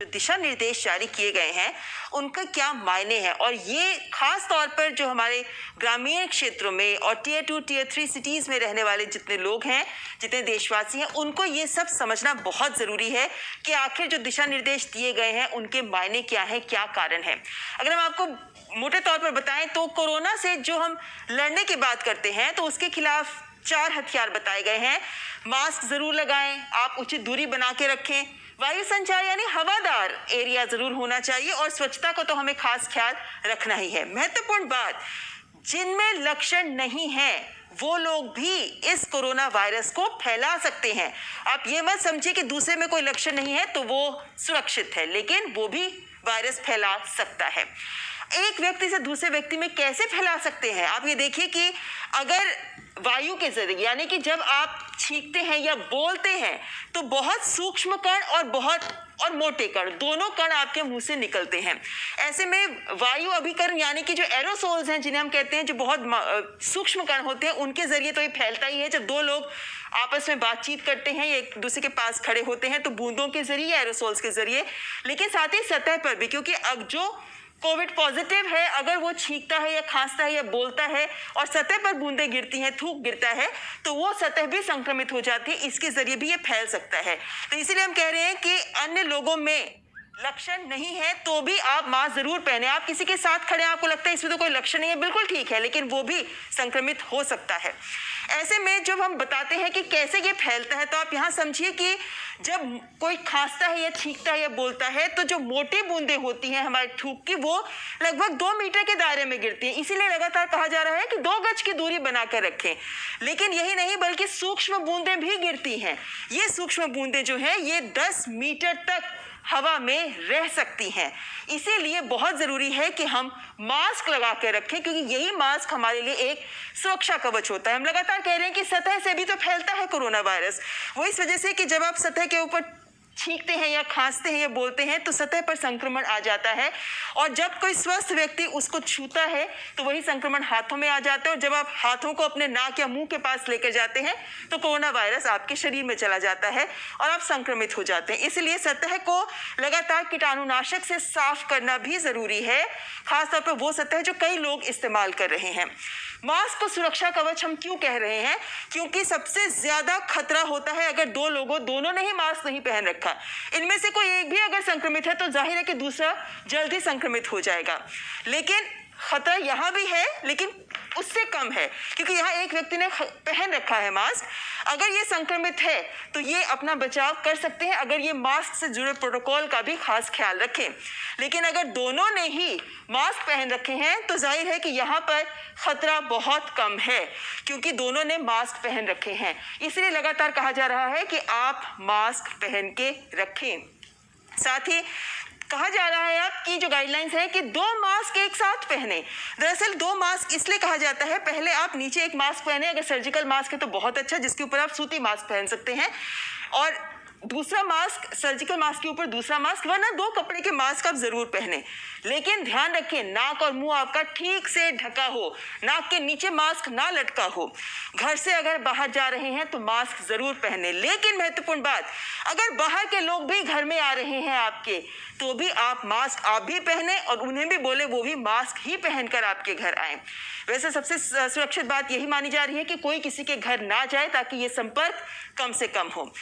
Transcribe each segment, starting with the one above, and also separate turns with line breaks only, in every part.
दिशा निर्देश जारी किए गए हैं उनका क्या मायने हैं, और ये खास तौर पर जो हमारे ग्रामीण क्षेत्रों में और टियर 2 टियर 3 सिटीज में रहने वाले जितने लोग हैं, जितने देशवासी हैं, उनको ये सब समझना बहुत ज़रूरी है कि आखिर जो दिशा निर्देश दिए गए हैं उनके मायने क्या हैं, क्या कारण है। अगर हम आपको मोटे तौर पर बताएं तो कोरोना से जो हम लड़ने की बात करते हैं तो उसके खिलाफ 4 हथियार बताए गए हैं। मास्क जरूर लगाएं, आप उचित दूरी बना के रखें, वायु संचार यानी हवादार एरिया जरूर होना चाहिए, और स्वच्छता को तो हमें खास ख्याल रखना ही है। महत्वपूर्ण बात, जिनमें लक्षण नहीं है वो लोग भी इस कोरोना वायरस को फैला सकते हैं। आप ये मत समझिए कि दूसरे में कोई लक्षण नहीं है तो वो सुरक्षित है, लेकिन वो भी वायरस फैला सकता है। एक व्यक्ति से दूसरे व्यक्ति में कैसे फैला सकते हैं, आप ये देखिए कि अगर वायु के जरिए यानी कि जब आप छींकते हैं या बोलते हैं तो बहुत सूक्ष्म कण और मोटे कण, दोनों कण आपके मुंह से निकलते हैं। ऐसे में वायु अभिकरण यानी कि जो एरोसोल्स हैं, जिन्हें हम कहते हैं, जो बहुत सूक्ष्म कण होते हैं, उनके जरिए तो ये फैलता ही है। जब दो लोग आपस में बातचीत करते हैं या एक दूसरे के पास खड़े होते हैं तो बूंदों के जरिए, एरोसोल्स के जरिए, लेकिन साथ ही सतह पर भी, क्योंकि अब जो कोविड पॉजिटिव है अगर वो छींकता है या खांसता है या बोलता है और सतह पर बूंदें गिरती हैं, थूक गिरता है, तो वो सतह भी संक्रमित हो जाती है, इसके जरिए भी ये फैल सकता है। तो इसीलिए हम कह रहे हैं कि अन्य लोगों में लक्षण नहीं है तो भी आप मास्क जरूर पहने। आप किसी के साथ खड़े हैं, आपको लगता है इसमें तो कोई लक्षण नहीं है, बिल्कुल ठीक है, लेकिन वो भी संक्रमित हो सकता है। ऐसे में जब हम बताते हैं कि कैसे ये फैलता है तो आप यहाँ समझिए कि जब कोई खांसता है या छींकता है या बोलता है तो जो मोटी बूंदें होती हैं हमारे थूक की, वो लगभग 2 मीटर के दायरे में गिरती हैं। इसीलिए लगातार कहा जा रहा है कि 2 गज की दूरी बनाकर रखें। लेकिन यही नहीं बल्कि सूक्ष्म बूंदें भी गिरती हैं। ये सूक्ष्म बूंदें जो हैं ये 10 मीटर तक हवा में रह सकती हैं। इसीलिए बहुत ज़रूरी है कि हम मास्क लगा कर रखें, क्योंकि यही मास्क हमारे लिए एक सुरक्षा कवच होता है। हम लगातार कह रहे हैं कि सतह से भी तो फैलता है कोरोना वायरस, वो इस वजह से कि जब आप सतह के ऊपर छींकते हैं या खांसते हैं या बोलते हैं तो सतह पर संक्रमण आ जाता है, और जब कोई स्वस्थ व्यक्ति उसको छूता है तो वही संक्रमण हाथों में आ जाता है, और जब आप हाथों को अपने नाक या मुंह के पास लेकर जाते हैं तो कोरोना वायरस आपके शरीर में चला जाता है और आप संक्रमित हो जाते हैं। इसलिए सतह को लगातार कीटाणुनाशक से साफ करना भी जरूरी है, खासतौर पर वो सतह जो कई लोग इस्तेमाल कर रहे हैं। मास्क को सुरक्षा कवच हम क्यों कह रहे हैं, क्योंकि सबसे ज्यादा खतरा होता है अगर दोनों ने ही मास्क नहीं पहन रखा। इनमें से कोई एक भी अगर संक्रमित है तो जाहिर है कि दूसरा जल्दी संक्रमित हो जाएगा। लेकिन खतरा यहाँ भी है, लेकिन उससे कम है, क्योंकि यहाँ एक व्यक्ति ने पहन रखा है मास्क। अगर ये संक्रमित है तो ये अपना बचाव कर सकते हैं अगर ये मास्क से जुड़े प्रोटोकॉल का भी खास ख्याल रखें। लेकिन अगर दोनों ने ही मास्क पहन रखे हैं तो जाहिर है कि यहाँ पर खतरा बहुत कम है, क्योंकि दोनों ने मास्क पहन रखे हैं। इसलिए लगातार कहा जा रहा है कि आप मास्क पहन के रखें। साथ ही कहा जा रहा है आपकी जो गाइडलाइंस है कि 2 मास्क एक साथ पहने। दरअसल 2 मास्क इसलिए कहा जाता है, पहले आप नीचे एक मास्क पहने, अगर सर्जिकल मास्क है तो बहुत अच्छा, जिसके ऊपर आप सूती मास्क पहन सकते हैं, और दूसरा मास्क सर्जिकल मास्क के ऊपर दूसरा मास्क, वरना 2 कपड़े के मास्क आप जरूर पहने। लेकिन ध्यान रखें नाक और मुंह आपका ठीक से ढका हो, नाक के नीचे मास्क ना लटका हो। घर से अगर बाहर जा रहे हैं तो मास्क जरूर पहने। लेकिन महत्वपूर्ण बात, अगर बाहर के लोग भी घर में आ रहे हैं आपके, तो भी आप मास्क आप भी पहने और उन्हें भी बोले वो भी मास्क ही पहनकर आपके घर आए। वैसे सबसे सुरक्षित बात यही मानी जा रही है कि कोई किसी के घर ना जाए, ताकि ये संपर्क कम से कम हो।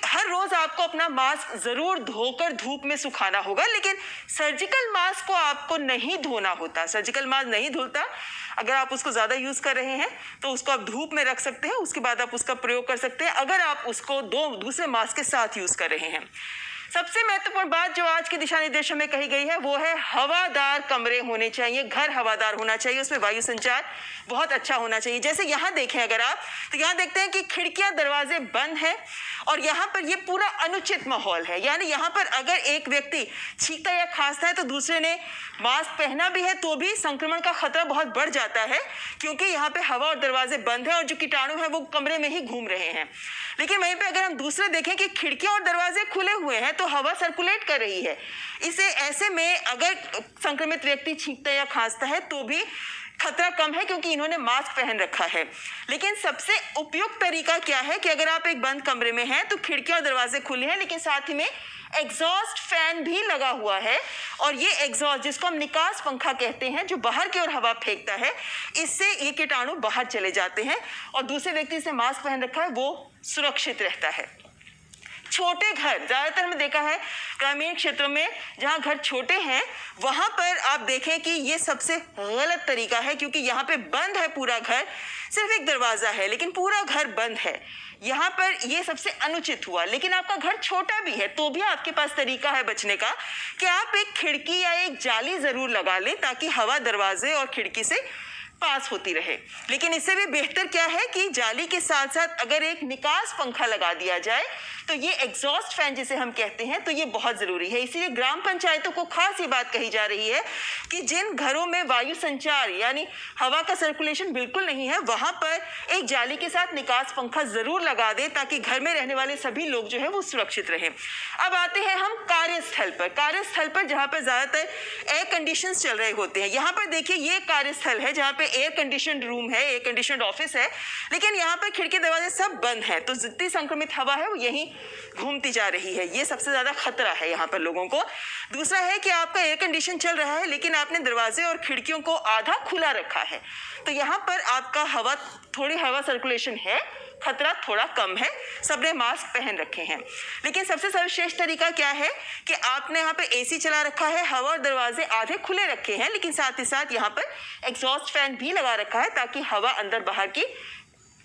हर रोज आपको अपना मास्क जरूर धोकर धूप में सुखाना होगा, लेकिन सर्जिकल मास्क को आपको नहीं धोना होता। सर्जिकल मास्क नहीं धुलता। अगर आप उसको ज़्यादा यूज़ कर रहे हैं तो उसको आप धूप में रख सकते हैं, उसके बाद आप उसका प्रयोग कर सकते हैं अगर आप उसको दूसरे मास्क के साथ यूज़ कर रहे हैं। सबसे महत्वपूर्ण बात जो आज के दिशा निर्देशों में कही गई है वो है हवादार कमरे होने चाहिए, घर हवादार होना चाहिए, उसमें वायु संचार बहुत अच्छा होना चाहिए। जैसे यहाँ देखें अगर आप, तो यहाँ देखते हैं कि खिड़कियां दरवाजे बंद हैं और यहाँ पर ये पूरा अनुचित माहौल है। यानी यहाँ पर अगर एक व्यक्ति छींकता या खांसता है तो दूसरे ने मास्क पहना भी है तो भी संक्रमण का खतरा बहुत बढ़ जाता है, क्योंकि यहाँ पे हवा और दरवाजे बंद हैं और जो कीटाणु है वो कमरे में ही घूम रहे हैं। लेकिन वहीं पे अगर हम दूसरे देखें कि खिड़कियां और दरवाजे खुले हुए हैं तो हवा सर्कुलेट कर रही है। ऐसे में अगर संक्रमित व्यक्ति छींकता या खांसता है तो भी खतरा कम है, क्योंकि इन्होंने मास्क पहन रखा है। लेकिन सबसे उपयुक्त तरीका क्या है कि अगर आप एक बंद कमरे में हैं तो खिड़कियां और दरवाजे खुले हैं, लेकिन साथ ही में एग्जॉस्ट फैन भी लगा हुआ है और ये एग्जॉस्ट, जिसको हम निकास पंखा कहते हैं, जो बाहर की ओर हवा फेंकता है, इससे ये कीटाणु बाहर चले जाते हैं और दूसरे व्यक्ति से मास्क पहन रखा है वो सुरक्षित रहता है। छोटे घर, ज्यादातर हमने देखा है ग्रामीण क्षेत्रों में जहां घर छोटे हैं वहां पर आप देखें कि ये सबसे गलत तरीका है, क्योंकि यहाँ पे बंद है पूरा घर, सिर्फ एक दरवाजा है लेकिन पूरा घर बंद है। यहाँ पर ये सबसे अनुचित हुआ। लेकिन आपका घर छोटा भी है तो भी आपके पास तरीका है बचने का कि आप एक खिड़की या एक जाली जरूर लगा लें ताकि हवा दरवाजे और खिड़की से पास होती रहे। लेकिन इससे भी बेहतर क्या है कि जाली के साथ साथ अगर एक निकास पंखा लगा दिया जाए तो ये एग्जॉस्ट फैन जिसे हम कहते हैं, तो ये बहुत ज़रूरी है। इसीलिए ग्राम पंचायतों को खास ये बात कही जा रही है कि जिन घरों में वायु संचार यानी हवा का सर्कुलेशन बिल्कुल नहीं है वहाँ पर एक जाली के साथ निकास पंखा ज़रूर लगा दे ताकि घर में रहने वाले सभी लोग जो है वो सुरक्षित रहें। अब आते हैं हम कार्यस्थल पर। कार्यस्थल पर जहाँ पर ज़्यादातर एयर कंडीशन चल रहे होते हैं, यहाँ पर देखिए ये कार्यस्थल है जहाँ पे एयर कंडीशन रूम है, एयर कंडीशन ऑफिस है, लेकिन यहाँ पर खिड़की दरवाजे सब बंद है तो जितनी संक्रमित हवा है वो यहीं घूमती जा रही है। ये सबसे ज्यादा खतरा है यहाँ पर लोगों को। दूसरा है कि आपका एयर कंडीशन चल रहा है लेकिन आपने दरवाजे और खिड़कियों को आधा खुला रखा है, तो यहाँ पर आपका थोड़ी हवा सर्कुलेशन है, खतरा थोड़ा कम है, सबने मास्क पहन रखे हैं। लेकिन सबसे सर्वश्रेष्ठ तरीका क्या है कि आपने यहाँ पे एसी चला रखा है, हवा और दरवाजे आधे खुले रखे हैं, लेकिन साथ ही साथ यहाँ पर एग्जॉस्ट फैन भी लगा रखा है ताकि हवा अंदर बाहर की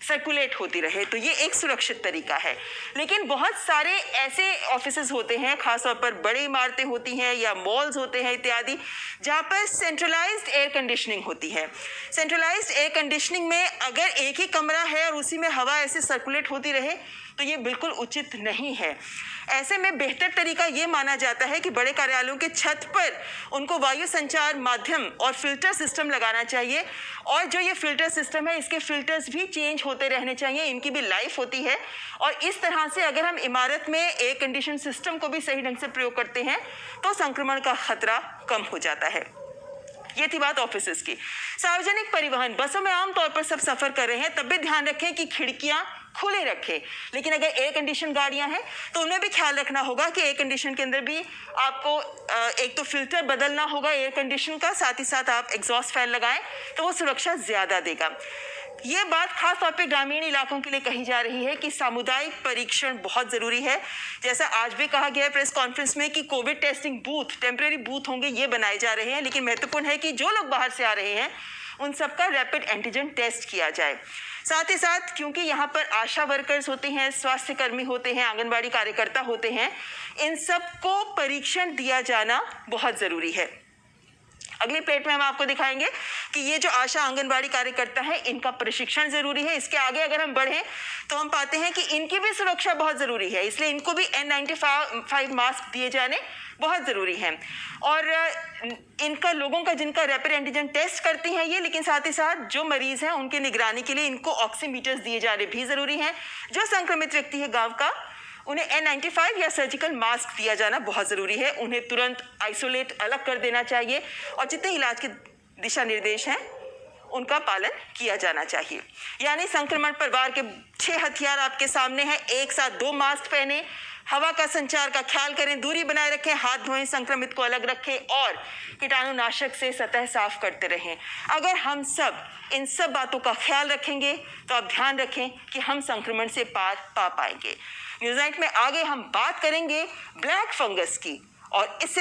सर्कुलेट होती रहे, तो ये एक सुरक्षित तरीका है। लेकिन बहुत सारे ऐसे ऑफिसेज होते हैं, खासतौर पर बड़ी इमारतें होती हैं या मॉल्स होते हैं इत्यादि, जहाँ पर सेंट्रलाइज्ड एयर कंडीशनिंग होती है। सेंट्रलाइज्ड एयर कंडीशनिंग में अगर एक ही कमरा है और उसी में हवा ऐसे सर्कुलेट होती रहे तो ये बिल्कुल उचित नहीं है। ऐसे में बेहतर तरीका ये माना जाता है कि बड़े कार्यालयों के छत पर उनको वायु संचार माध्यम और फिल्टर सिस्टम लगाना चाहिए, और जो ये फिल्टर सिस्टम है इसके फिल्टर्स भी चेंज होते रहने चाहिए, इनकी भी लाइफ होती है। और इस तरह से अगर हम इमारत में एयर कंडीशन सिस्टम को भी सही ढंग से प्रयोग करते हैं तो संक्रमण का खतरा कम हो जाता है। ये थी बात ऑफिसेज की। सार्वजनिक परिवहन, बसों में आमतौर पर सब सफर कर रहे हैं, तब भी ध्यान रखें कि खिड़कियां खुले रखें। लेकिन अगर एयर कंडीशन गाड़ियां हैं तो उनमें भी ख्याल रखना होगा कि एयर कंडीशन के अंदर भी आपको एक तो फिल्टर बदलना होगा एयर कंडीशन का, साथ ही साथ आप एग्जॉस्ट फैन लगाएं तो वो सुरक्षा ज्यादा देगा। ये बात खास तौर पे ग्रामीण इलाकों के लिए कही जा रही है कि सामुदायिक परीक्षण बहुत ज़रूरी है। जैसा आज भी कहा गया है प्रेस कॉन्फ्रेंस में कि Covid testing booth, temporary booth होंगे, ये बनाए जा रहे हैं, लेकिन महत्वपूर्ण है कि जो लोग बाहर से आ रहे हैं उन सबका रैपिड एंटीजन टेस्ट किया जाए। साथ ही साथ क्योंकि यहाँ पर आशा वर्कर्स होते हैं, स्वास्थ्य कर्मी होते हैं, आंगनबाड़ी कार्यकर्ता होते हैं, इन सबको परीक्षण दिया जाना बहुत ज़रूरी है। अगली प्लेट में हम आपको दिखाएंगे कि ये जो आशा आंगनबाड़ी कार्यकर्ता है इनका प्रशिक्षण जरूरी है। इसके आगे अगर हम बढ़ें तो हम पाते हैं कि इनकी भी सुरक्षा बहुत जरूरी है, इसलिए इनको भी N95 मास्क दिए जाने बहुत ज़रूरी हैं। और इनका लोगों का जिनका रैपिड एंटीजन टेस्ट करती हैं ये, लेकिन साथ ही साथ जो मरीज़ हैं उनकी निगरानी के लिए इनको ऑक्सीमीटर्स दिए जाने भी ज़रूरी हैं। जो संक्रमित व्यक्ति है गांव का, उन्हें N95 या सर्जिकल मास्क दिया जाना बहुत ज़रूरी है। उन्हें तुरंत आइसोलेट अलग कर देना चाहिए और जितने इलाज के दिशा निर्देश हैं उनका पालन किया जाना चाहिए। यानी संक्रमण पर वार के 6 हथियार आपके सामने हैं। एक साथ 2 मास्क पहने, हवा का संचार का ख्याल करें, दूरी बनाए रखें, हाथ धोएं, संक्रमित को अलग रखें और कीटाणुनाशक से सतह साफ करते रहें। अगर हम सब इन सब बातों का ख्याल रखेंगे तो आप ध्यान रखें कि हम संक्रमण से पार पा पाएंगे। न्यूज़ नाइट में आगे हम बात करेंगे ब्लैक फंगस की और इससे